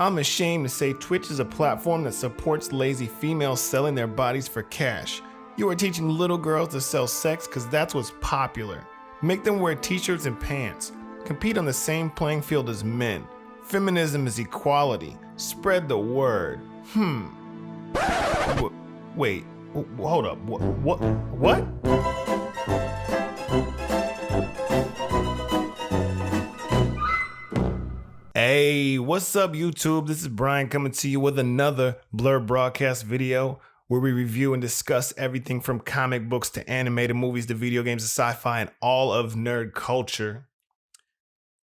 I'm ashamed to say Twitch is a platform that supports lazy females selling their bodies for cash. You are teaching little girls to sell sex because that's what's popular. Make them wear t-shirts and pants. Compete on the same playing field as men. Feminism is equality. Spread the word. Wait, hold up. What? Hey, what's up YouTube? This is Brian coming to you with another Blur Broadcast video where we review and discuss everything from comic books to animated movies to video games to sci-fi and all of nerd culture.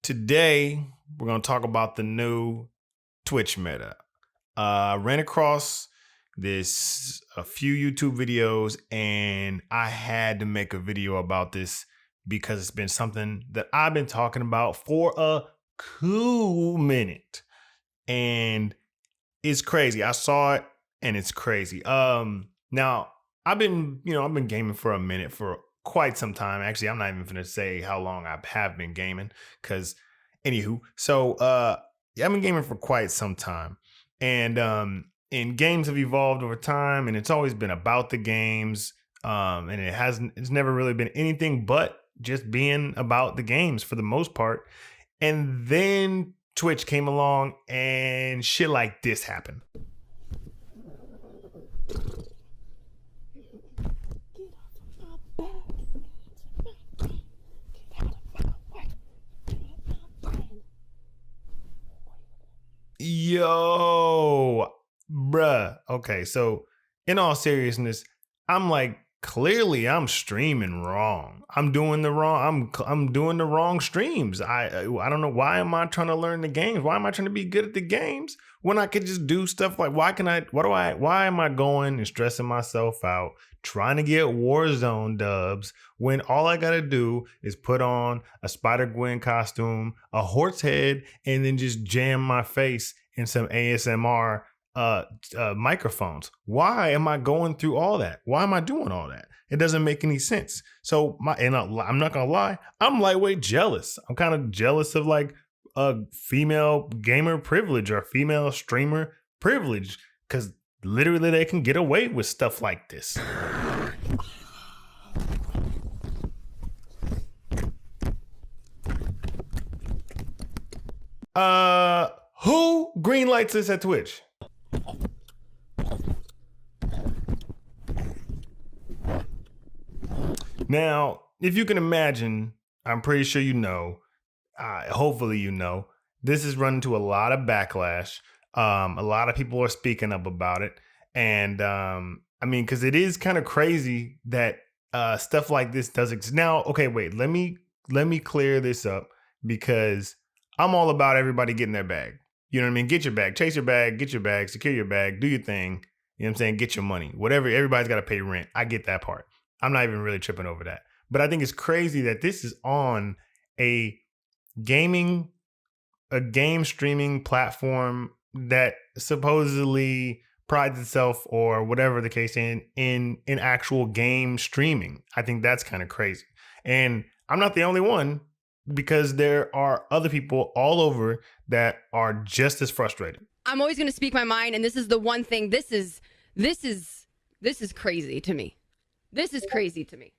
Today, we're going to talk about the new Twitch meta. I ran across a few YouTube videos and I had to make a video about this because it's been something that I've been talking about for a cool minute, and it's crazy. I saw it and it's crazy. Now I've been gaming for a minute, for quite some time. Actually, I'm not even gonna say how long I have been gaming, because anywho, so I've been gaming for quite some time, and games have evolved over time, and it's always been about the games, and it's never really been anything but just being about the games for the most part. And then Twitch came along and shit like this happened. Yo, bruh. Okay, so in all seriousness, I'm like, clearly I'm streaming wrong. I'm doing the wrong streams. I don't know, why am I trying to learn the games? Why am I trying to be good at the games when I could just do stuff like, why am I going and stressing myself out trying to get Warzone dubs when all I gotta do is put on a Spider-Gwen costume, a horse head, and then just jam my face in some ASMR microphones? Why am I going through all that? Why am I doing all that? It doesn't make any sense. So I'm not gonna lie, I'm lightweight jealous. I'm kind of jealous of like a female gamer privilege or female streamer privilege, because literally they can get away with stuff like this. Who greenlights this at Twitch? Now, if you can imagine, I'm pretty sure you know, hopefully you know, this has run into a lot of backlash. A lot of people are speaking up about it. And because it is kind of crazy that stuff like this does exist. Now, okay, wait, let me clear this up, because I'm all about everybody getting their bag. You know what I mean? Get your bag, chase your bag, get your bag, secure your bag, do your thing. You know what I'm saying? Get your money, whatever. Everybody's got to pay rent. I get that part. I'm not even really tripping over that. But I think it's crazy that this is on a game streaming platform that supposedly prides itself, or whatever the case, in actual game streaming. I think that's kind of crazy. And I'm not the only one, because there are other people all over that are just as frustrated. I'm always going to speak my mind, and this is the one thing. This is crazy to me. This is crazy to me.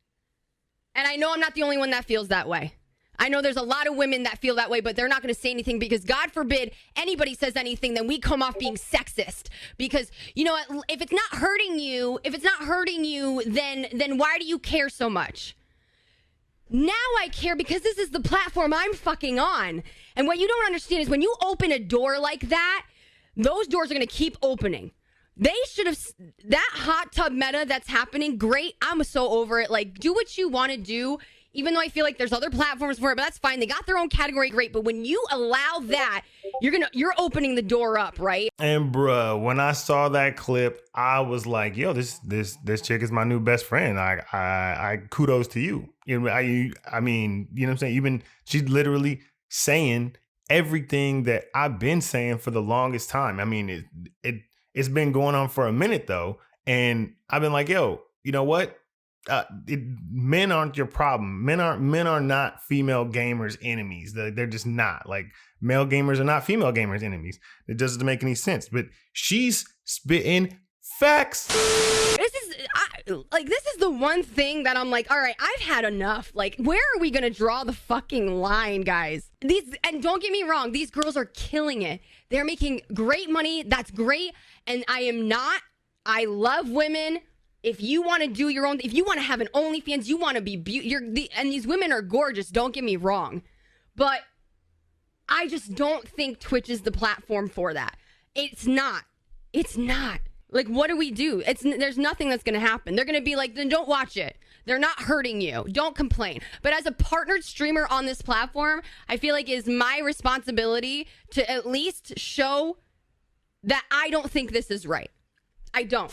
And I know I'm not the only one that feels that way. I know there's a lot of women that feel that way, but they're not going to say anything, because God forbid anybody says anything, then we come off being sexist. Because, you know, if it's not hurting you, then why do you care so much? Now I care because this is the platform I'm fucking on. And what you don't understand is when you open a door like that, those doors are going to keep opening. They should have, that hot tub meta that's happening, great. I'm so over it. Like, do what you want to do, even though I feel like there's other platforms for it, but that's fine. They got their own category, great. But when you allow that, you're opening the door up, right? And bruh, when I saw that clip, I was like, yo, this chick is my new best friend. I kudos to you. You know, I mean, you know what I'm saying? She's literally saying everything that I've been saying for the longest time. I mean, it's been going on for a minute though. And I've been like, yo, you know what? men aren't your problem. Men are not female gamers enemies. They're just not. Like, male gamers are not female gamers enemies. It doesn't make any sense. But she's spitting facts. This is the one thing that I'm like, all right, I've had enough. Like, where are we gonna draw the fucking line, guys? And don't get me wrong, these girls are killing it. They're making great money. That's great. And I love women. If you want to do your own, if you want to have an OnlyFans, you want to be and these women are gorgeous. Don't get me wrong, but I just don't think Twitch is the platform for that. It's not. It's not. Like, what do we do? There's nothing that's going to happen. They're going to be like, then don't watch it. They're not hurting you. Don't complain. But as a partnered streamer on this platform, I feel like it's my responsibility to at least show that I don't think this is right. I don't.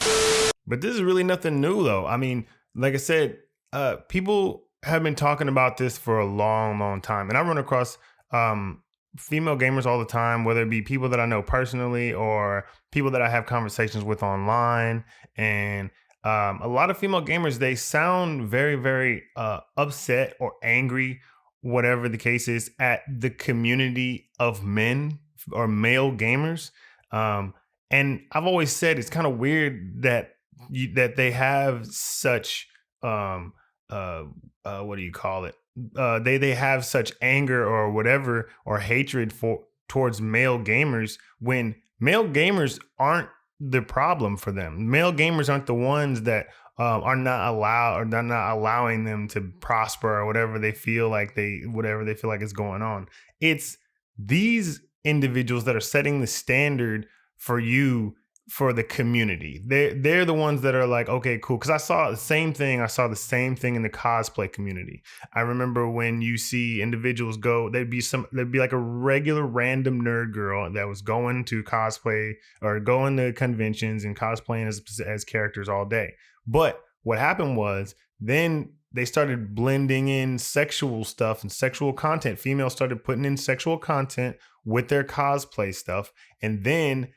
But this is really nothing new, though. I mean, like I said, people have been talking about this for a long, long time. And I run across female gamers all the time, whether it be people that I know personally or people that I have conversations with online. And a lot of female gamers, they sound very, very upset or angry, whatever the case is, at the community of men or male gamers. And I've always said it's kind of weird that they have such what do you call it? They have such anger or whatever, or hatred towards male gamers, when male gamers aren't the problem for them. Male gamers aren't the ones that are not allowing them to prosper or whatever they feel like is going on. It's these individuals that are setting the standard for you, for the community. They're the ones that are like, okay, cool. Because I saw the same thing in the cosplay community. I remember when you see individuals go, there'd be like a regular random nerd girl that was going to cosplay or going to conventions and cosplaying as characters all day. But what happened was, then they started blending in sexual stuff and sexual content. Females started putting in sexual content with their cosplay stuff. And then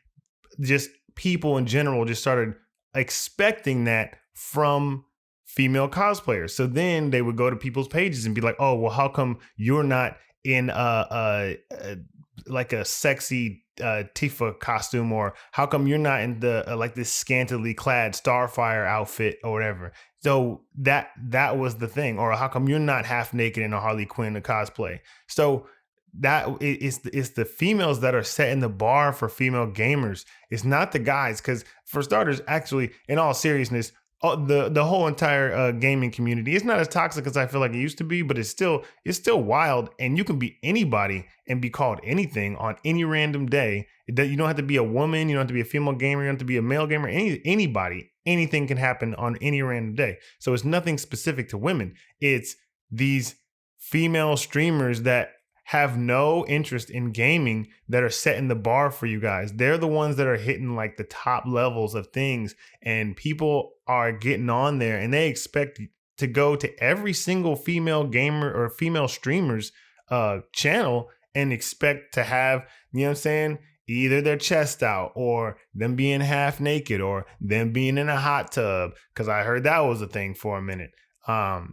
just people in general just started expecting that from female cosplayers. So then they would go to people's pages and be like, oh, well, how come you're not in like a sexy Tifa costume, or how come you're not in the like this scantily clad Starfire outfit or whatever? So that was the thing. Or how come you're not half naked in a Harley Quinn cosplay? So that it's the females that are setting the bar for female gamers. It's not the guys, because for starters, actually, in all seriousness, the whole entire gaming community is not as toxic as I feel like it used to be, but it's still wild, and you can be anybody and be called anything on any random day. You don't have to be a woman, you don't have to be a female gamer, you don't have to be a male gamer. Anybody, anything can happen on any random day. So it's nothing specific to women. It's these female streamers that have no interest in gaming that are setting the bar for you guys. They're the ones that are hitting like the top levels of things, and people are getting on there and they expect to go to every single female gamer or female streamer's channel and expect to have, you know what I'm saying, either their chest out or them being half naked or them being in a hot tub, because I heard that was a thing for a minute.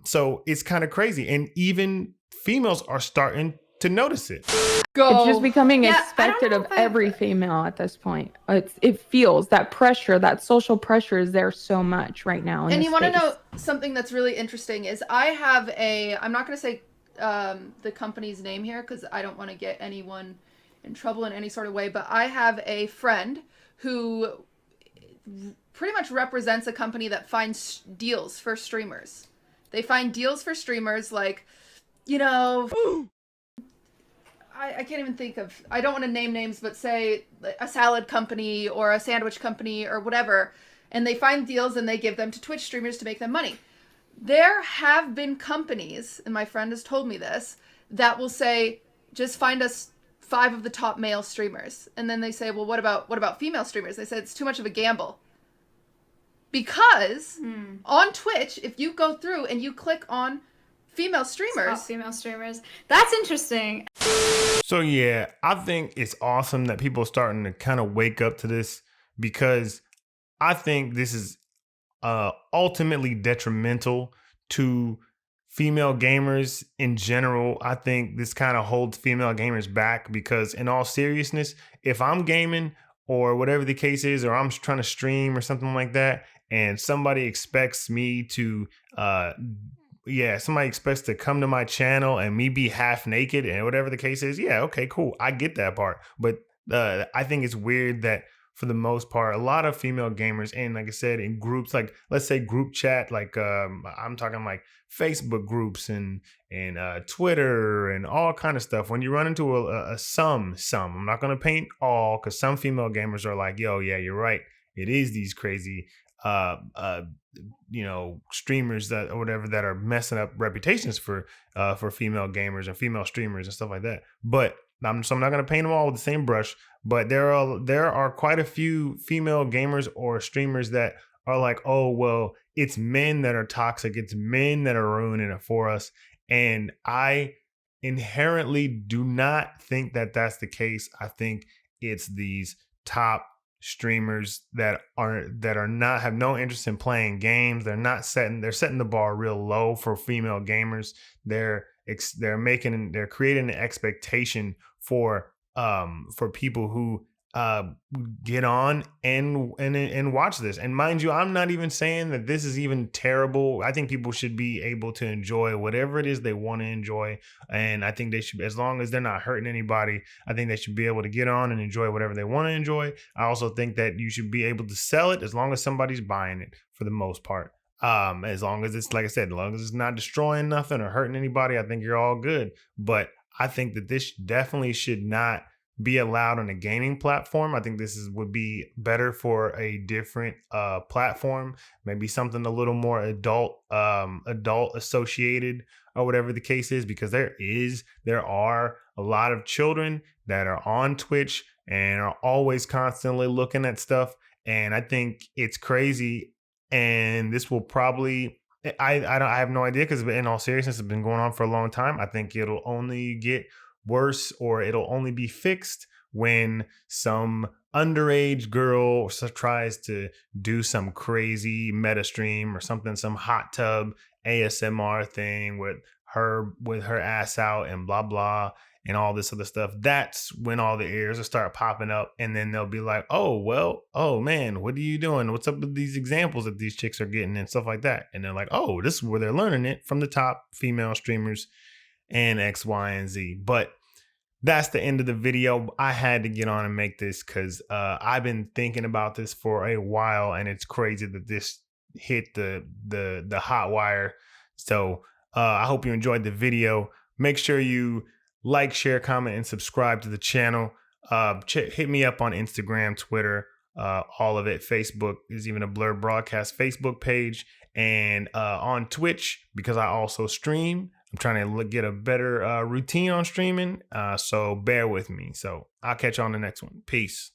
So it's kind of crazy, and even females are starting to notice it. It's just becoming expected of every female at this point. It feels that pressure, that social pressure is there so much right now. And you want to know something that's really interesting is I have I'm not going to say the company's name here because I don't want to get anyone in trouble in any sort of way, but I have a friend who pretty much represents a company that finds deals for streamers. They find deals for streamers like, you know... I can't even think of, I don't want to name names, but say a salad company or a sandwich company or whatever, and they find deals and they give them to Twitch streamers to make them money. There have been companies, and my friend has told me this, that will say, just find us 5 of the top male streamers. And then they say, well, what about female streamers? They said it's too much of a gamble. Because on Twitch, if you go through and you click on female streamers. Female streamers. That's interesting. So yeah, I think it's awesome that people are starting to kind of wake up to this, because I think this is ultimately detrimental to female gamers in general. I think this kind of holds female gamers back because, in all seriousness, if I'm gaming or whatever the case is, or I'm trying to stream or something like that, and somebody expects me to somebody expects to come to my channel and me be half naked and whatever the case is, yeah, okay, cool, I get that part. But I think it's weird that for the most part, a lot of female gamers, and like I said, in groups, like let's say group chat, like I'm talking like Facebook groups and Twitter and all kind of stuff. When you run into some, I'm not going to paint all, because some female gamers are like, yo, yeah, you're right. It is these crazy, streamers that or whatever that are messing up reputations for female gamers and female streamers and stuff like that. But I'm not going to paint them all with the same brush. But there are quite a few female gamers or streamers that are like, oh, well, it's men that are toxic. It's men that are ruining it for us. And I inherently do not think that that's the case. I think it's these top streamers that have no interest in playing games. They're setting the bar real low for female gamers. They're creating an expectation for people who get on and watch this. And mind you, I'm not even saying that this is even terrible. I think people should be able to enjoy whatever it is they want to enjoy. And I think they should, as long as they're not hurting anybody, I think they should be able to get on and enjoy whatever they want to enjoy. I also think that you should be able to sell it as long as somebody's buying it for the most part. As long as it's, like I said, as long as it's not destroying nothing or hurting anybody, I think you're all good. But I think that this definitely should not be allowed on a gaming platform. I think this would be better for a different platform, maybe something a little more adult associated or whatever the case is, because there are a lot of children that are on Twitch and are always constantly looking at stuff. And I think it's crazy. And this will probably, I have no idea, because in all seriousness, it's been going on for a long time. I think it'll only get worse, or it'll only be fixed when some underage girl tries to do some crazy meta stream or something, some hot tub ASMR thing with her ass out and blah blah and all this other stuff. That's when all the ears will start popping up, and then they'll be like, oh man, what are you doing? What's up with these examples that these chicks are getting and stuff like that? And they're like, oh, this is where they're learning it from the top female streamers and X, Y, and Z. But that's the end of the video. I had to get on and make this because I've been thinking about this for a while, and it's crazy that this hit the hot wire. So I hope you enjoyed the video. Make sure you like, share, comment, and subscribe to the channel. Hit me up on Instagram, Twitter, all of it. Facebook is even a Blur Broadcast Facebook page, and on Twitch, because I also stream. I'm trying to get a better routine on streaming, so bear with me. So I'll catch you on the next one. Peace.